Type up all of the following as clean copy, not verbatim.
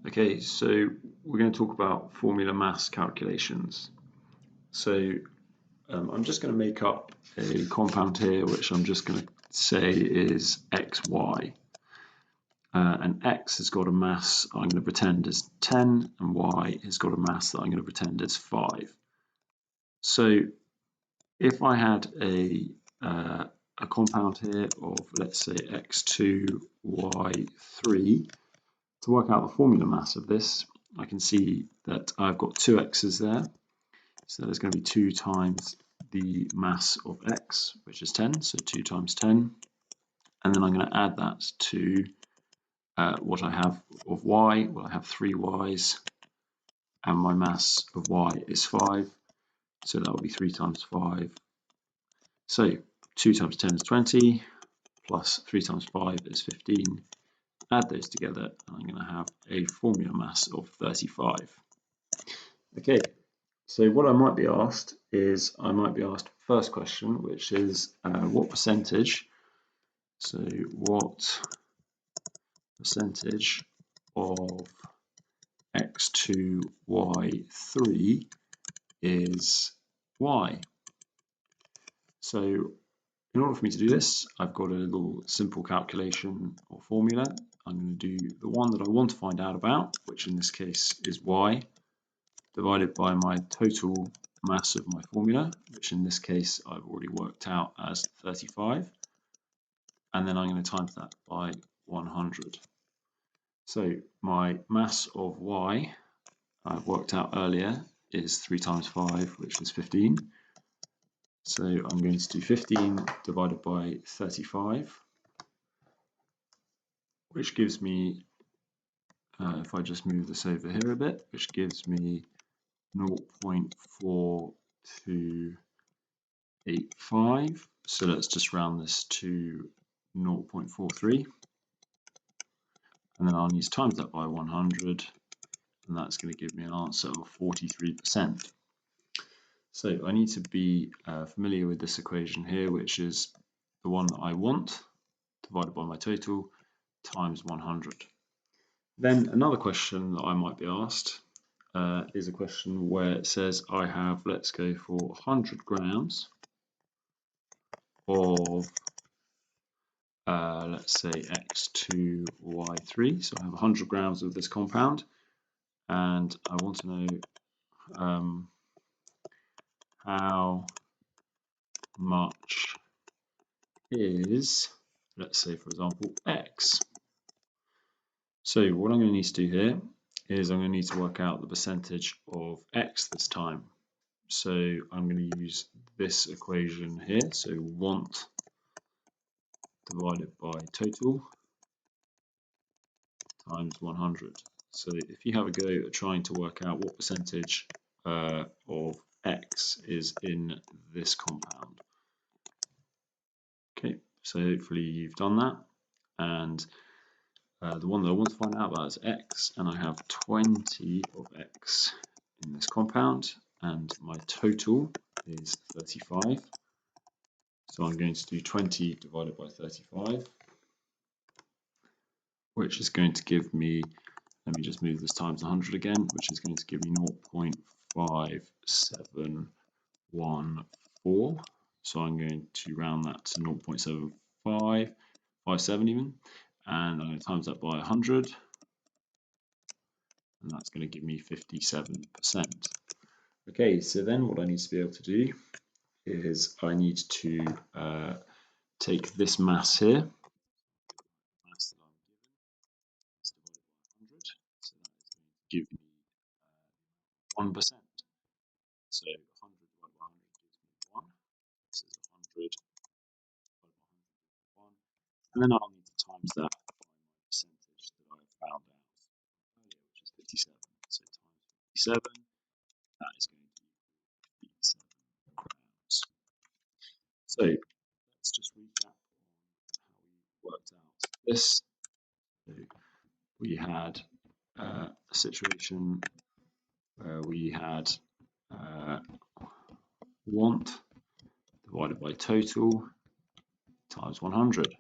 Okay, so we're going to talk about formula mass calculations. So I'm just going to make up a compound here, which I'm just going to say is xy. And x has got a mass I'm going to pretend is 10, and y has got a mass that I'm going to pretend is 5. So if I had a compound here of, let's say, x2, y3, to work out the formula mass of this, I can see that I've got two x's there. So there's going to be 2 times the mass of x, which is 10, so 2 times 10. And then I'm going to add that to what I have of y. Well, I have 3 y's, and my mass of y is 5. So that will be 3 times 5. So 2 times 10 is 20, plus 3 times 5 is 15. Add those together, and I'm going to have a formula mass of 35. Okay, so what I might be asked is, first question, which is what percentage, so what percentage of x2, y3 is y? So in order for me to do this, I've got a little simple calculation or formula. I'm going to do the one that I want to find out about, which in this case is y, divided by my total mass of my formula, which in this case I've already worked out as 35. And then I'm going to times that by 100. So my mass of y, I've worked out earlier, is 3 times 5, which is 15. So I'm going to do 15 divided by 35, which gives me, if I just move this over here a bit, which gives me 0.4285. So let's just round this to 0.43. And then I'll need to times that by 100, and that's going to give me an answer of 43%. So I need to be familiar with this equation here, which is the one that I want, divided by my total, times 100. Then another question that I might be asked is a question where it says I have, let's go for 100 grams of, let's say, x2, y3. So I have 100 grams of this compound, and I want to know how much is, let's say, for example, x. So what I'm going to need to do here is I'm going to need to work out the percentage of x this time. So I'm going to use this equation here. So want divided by total times 100. So if you have a go at trying to work out what percentage of x is in this compound. Okay, so hopefully you've done that. And the one that I want to find out about is x, and I have 20 of x in this compound, and my total is 35. So I'm going to do 20 divided by 35, which is going to give me, let me just move this times 100 again, which is going to give me 0.5714. So I'm going to round that to 0.7557 even, and I'm going to times that by 100, and that's going to give me 57%. Okay, so then what I need to be able to do is I need to take this mass here, mass that I'm given, is divided by 100, so that is going to give me 1%. So 100 divided by 100 gives me 1. This is 100 divided by 100 gives me 1. And then I'll need to times that by my percentage that I found out earlier, which is 57. So times 57, that is going to be 57 grams. So let's just recap on how we worked out this. So we had a situation where we had want divided by total times 100,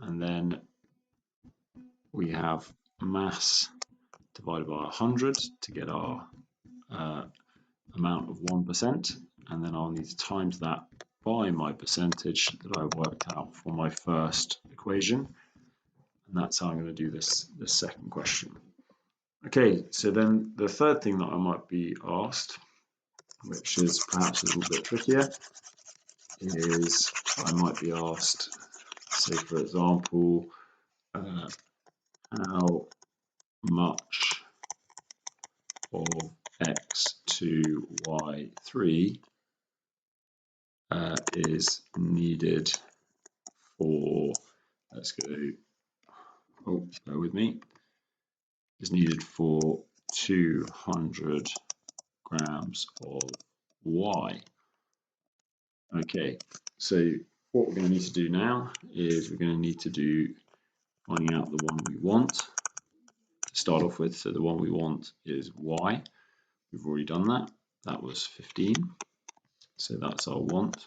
and then we have mass divided by 100 to get our amount of 1%, and then I'll need to times that by my percentage that I worked out for my first equation, and that's how I'm going to do this second question. Okay, so then the third thing that I might be asked, which is perhaps a little bit trickier, is I might be asked, say for example, how much of x2, y3 is needed for, let's go, oh, bear with me, is needed for 200 grams of y. Okay, so what we're going to need to do now is we're going to need to do finding out the one we want to start off with. So the one we want is y. We've already done that. That was 15. So that's our want.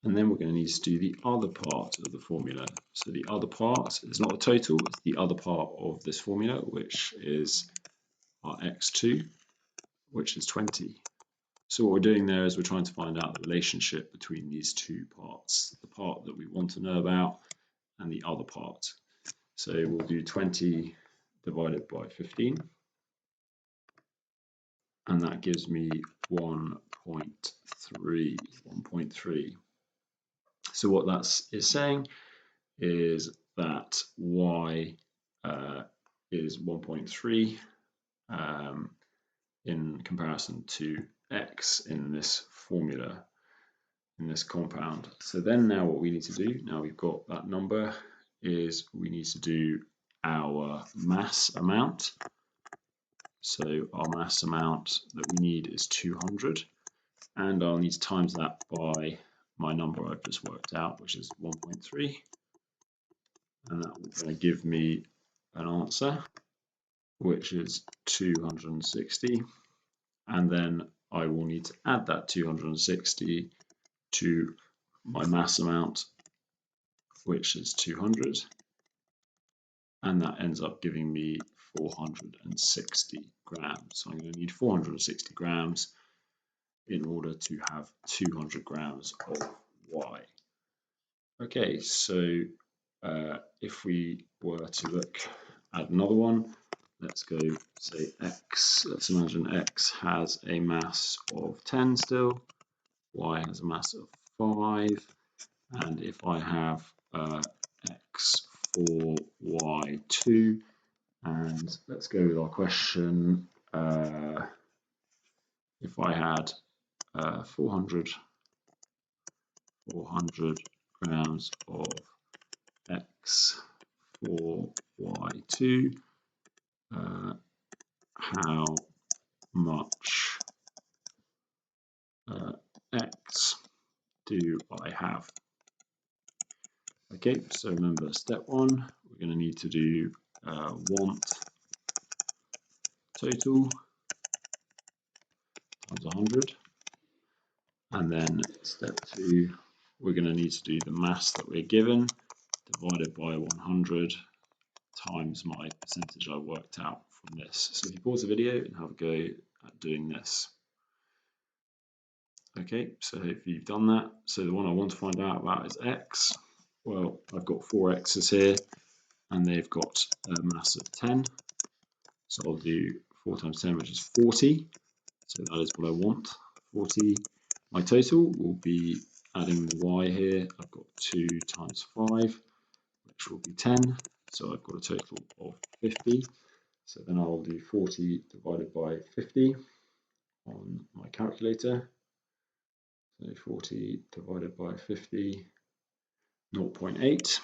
And then we're going to need to do the other part of the formula. So the other part is not the total, it's the other part of this formula, which is our x2, which is 20. So what we're doing there is we're trying to find out the relationship between these two parts, the part that we want to know about and the other part. So we'll do 20 divided by 15, and that gives me 1.3. So what that is saying is that y is 1.3 in comparison to x in this formula, in this compound. So then now what we need to do, now we've got that number, is we need to do our mass amount. So our mass amount that we need is 200, and I'll need to times that by my number I've just worked out, which is 1.3, and that will going to give me an answer, which is 260, and then I will need to add that 260 to my mass amount, which is 200, and that ends up giving me 460 grams. So I'm going to need 460 grams in order to have 200 grams of y. Okay, so if we were to look at another one, let's go say x. Let's imagine x has a mass of 10 still, y has a mass of 5, and if I have x4, y2, and let's go with our question, if I had 400 grams of x4, y2, how much x do I have? Okay, so remember step one, we're going to need to do want total times 100, and then step two, we're going to need to do the mass that we're given divided by 100 times my percentage I worked out from this. So if you pause the video and have a go at doing this. Okay, so if you've done that, so the one I want to find out about is x. Well, I've got 4 x's here, and they've got a mass of 10. So I'll do 4 times 10, which is 40. So that is what I want, 40. My total will be adding the y here. I've got 2 times 5, which will be 10. So I've got a total of 50. So then I'll do 40 divided by 50 on my calculator. So 40 divided by 50, 0.8.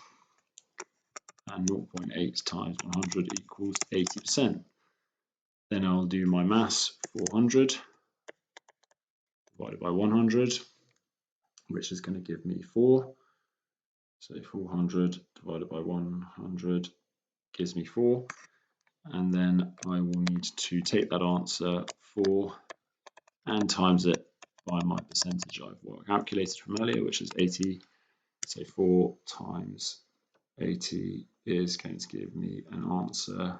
And 0.8 times 100 equals 80%. Then I'll do my mass, 400 divided by 100, which is going to give me 4. So 400 divided by 100 gives me 4. And then I will need to take that answer 4 and times it by my percentage I've calculated from earlier, which is 80. So 4 times 80 is going to give me an answer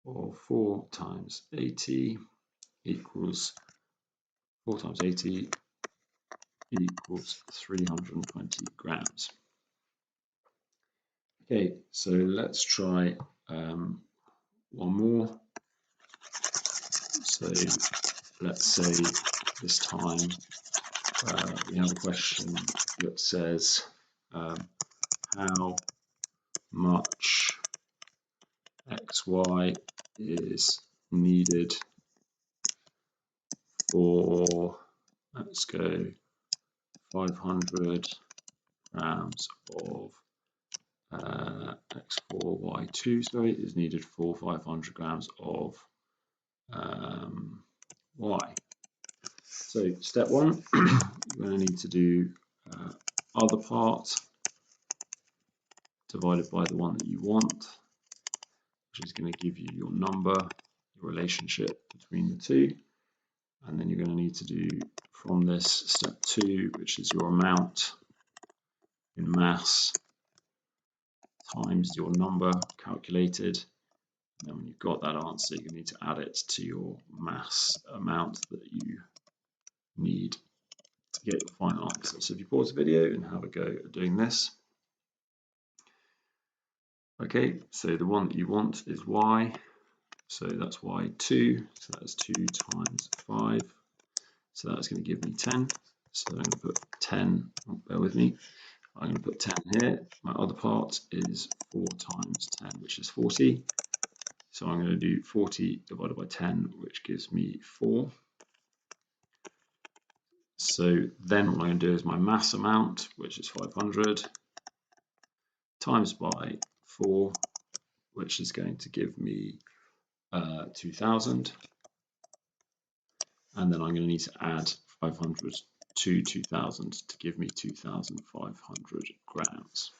of 4 times 80 equals 4 times 80 equals 320 grams. Okay, so let's try one more. So let's say this time we have a question that says how much XY is needed for, let's go, 500 grams of X4, Y2, sorry, is needed for 500 grams of Y. So step one, you're going to need to do other part divided by the one that you want, which is going to give you your number, your relationship between the two. And then you're going to need to do from this step 2, which is your amount in mass times your number calculated. And then when you've got that answer, you need to add it to your mass amount that you need to get your final answer. So if you pause the video and have a go at doing this. Okay, so the one that you want is Y. So that's Y2. So that's 2 times 5. So that's going to give me 10. So I'm going to put 10, bear with me. I'm going to put 10 here. My other part is 4 times 10, which is 40. So I'm going to do 40 divided by 10, which gives me 4. So then what I'm going to do is my mass amount, which is 500, times by 4, which is going to give me 2000. And then I'm going to need to add 500 to 2000 to give me 2500 grams.